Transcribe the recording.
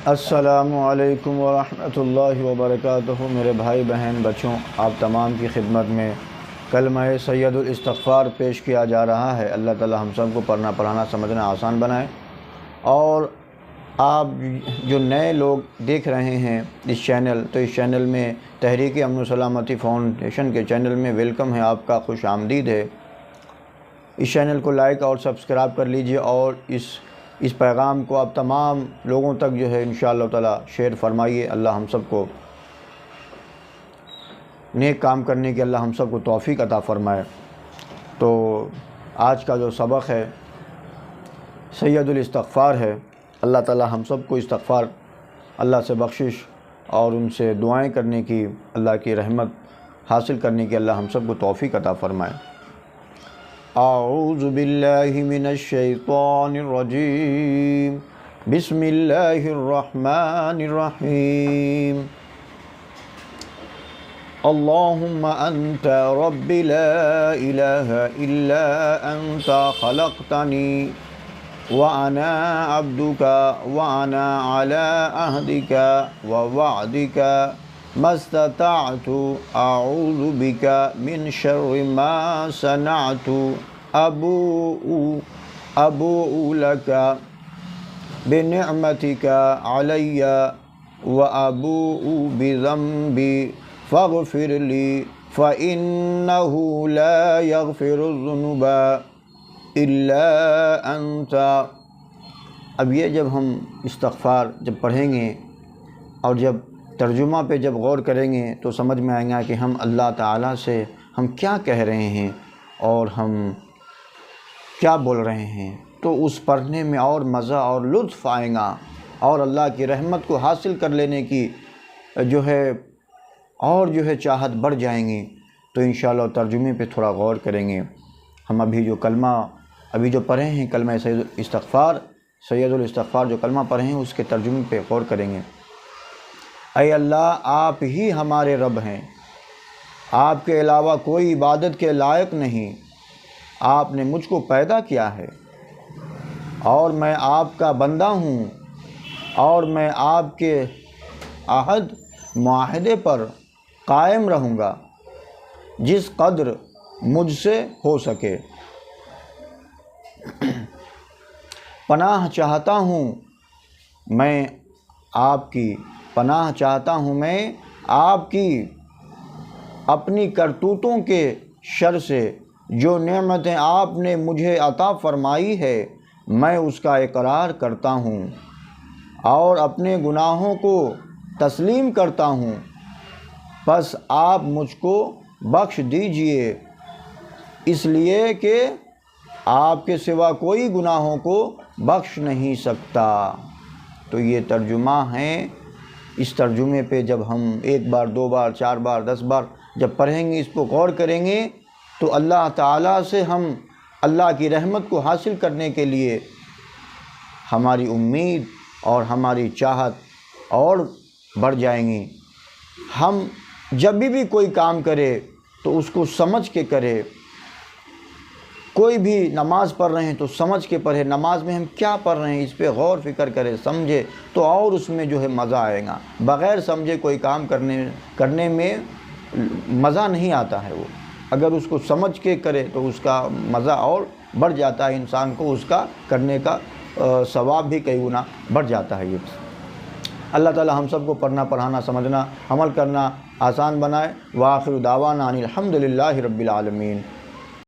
السلام علیکم ورحمۃ اللہ وبرکاتہ۔ میرے بھائی بہن بچوں، آپ تمام کی خدمت میں کلمہ سید الاستغفار پیش کیا جا رہا ہے۔ اللہ تعالی ہم سب کو پڑھنا پڑھانا سمجھنا آسان بنائے۔ اور آپ جو نئے لوگ دیکھ رہے ہیں اس چینل، تو اس چینل میں تحریک امن و سلامتی فاؤنڈیشن کے چینل میں ویلکم ہے، آپ کا خوش آمدید ہے۔ اس چینل کو لائک اور سبسکرائب کر لیجئے، اور اس پیغام کو آپ تمام لوگوں تک جو ہے انشاءاللہ تعالی شیئر فرمائیے۔ اللہ ہم سب کو نیک کام کرنے کی اللہ ہم سب کو توفیق عطا فرمائے۔ تو آج کا جو سبق ہے سید الاستغفار ہے۔ اللہ تعالی ہم سب کو استغفار، اللہ سے بخشش اور ان سے دعائیں کرنے کی، اللہ کی رحمت حاصل کرنے کی اللہ ہم سب کو توفیق عطا فرمائے۔ اعوذ باللہ من الشیطان الرجیم، بسم اللہ الرحمن الرحیم۔ اللہم انت رب لا الہ الا انت خلقتنی وانا عبدک وانا علی عہدک ووعدک ما استطعت اعوذ بک من شر ما صنعت ابوء لک بنعمتک علی وابوء بذنبی فاغفر لی فإنہ لا یغفر الذنوب الا انت۔ اب یہ جب ہم استغفار جب پڑھیں گے اور جب ترجمہ پہ جب غور کریں گے تو سمجھ میں آئے گا کہ ہم اللہ تعالیٰ سے ہم کیا کہہ رہے ہیں اور ہم کیا بول رہے ہیں، تو اس پڑھنے میں اور مزہ اور لطف آئے گا، اور اللہ کی رحمت کو حاصل کر لینے کی جو ہے چاہت بڑھ جائیں گی۔ تو انشاءاللہ ترجمے پہ تھوڑا غور کریں گے۔ ہم ابھی جو پڑھے ہیں کلمہ سید الاستغفار جو کلمہ پڑھے ہیں اس کے ترجمے پہ غور کریں گے۔ اے اللہ، آپ ہی ہمارے رب ہیں، آپ کے علاوہ کوئی عبادت کے لائق نہیں۔ آپ نے مجھ کو پیدا کیا ہے اور میں آپ کا بندہ ہوں، اور میں آپ کے عہد معاہدے پر قائم رہوں گا جس قدر مجھ سے ہو سکے۔ پناہ چاہتا ہوں میں آپ کی اپنی کرتوتوں کے شر سے۔ جو نعمتیں آپ نے مجھے عطا فرمائی ہے میں اس کا اقرار کرتا ہوں اور اپنے گناہوں کو تسلیم کرتا ہوں، بس آپ مجھ کو بخش دیجئے، اس لیے کہ آپ کے سوا کوئی گناہوں کو بخش نہیں سکتا۔ تو یہ ترجمہ ہیں۔ اس ترجمے پہ جب ہم ایک بار، دو بار، چار بار، 10 بار جب پڑھیں گے، اس کو غور کریں گے، تو اللہ تعالیٰ سے ہم اللہ کی رحمت کو حاصل کرنے کے لیے ہماری امید اور ہماری چاہت اور بڑھ جائیں گی۔ ہم جب بھی کوئی کام کرے تو اس کو سمجھ کے کرے۔ کوئی بھی نماز پڑھ رہے ہیں تو سمجھ کے پڑھے، نماز میں ہم کیا پڑھ رہے ہیں اس پہ غور فکر کرے، سمجھے، تو اور اس میں جو ہے مزہ آئے گا۔ بغیر سمجھے کوئی کام کرنے میں مزہ نہیں آتا ہے۔ وہ اگر اس کو سمجھ کے کرے تو اس کا مزہ اور بڑھ جاتا ہے، انسان کو اس کا کرنے کا ثواب بھی کئی گنا بڑھ جاتا ہے۔ یہ اللہ تعالی ہم سب کو پڑھنا پڑھانا سمجھنا عمل کرنا آسان بنائے۔ وآخر دعوانا ان الحمد للہ رب العالمین۔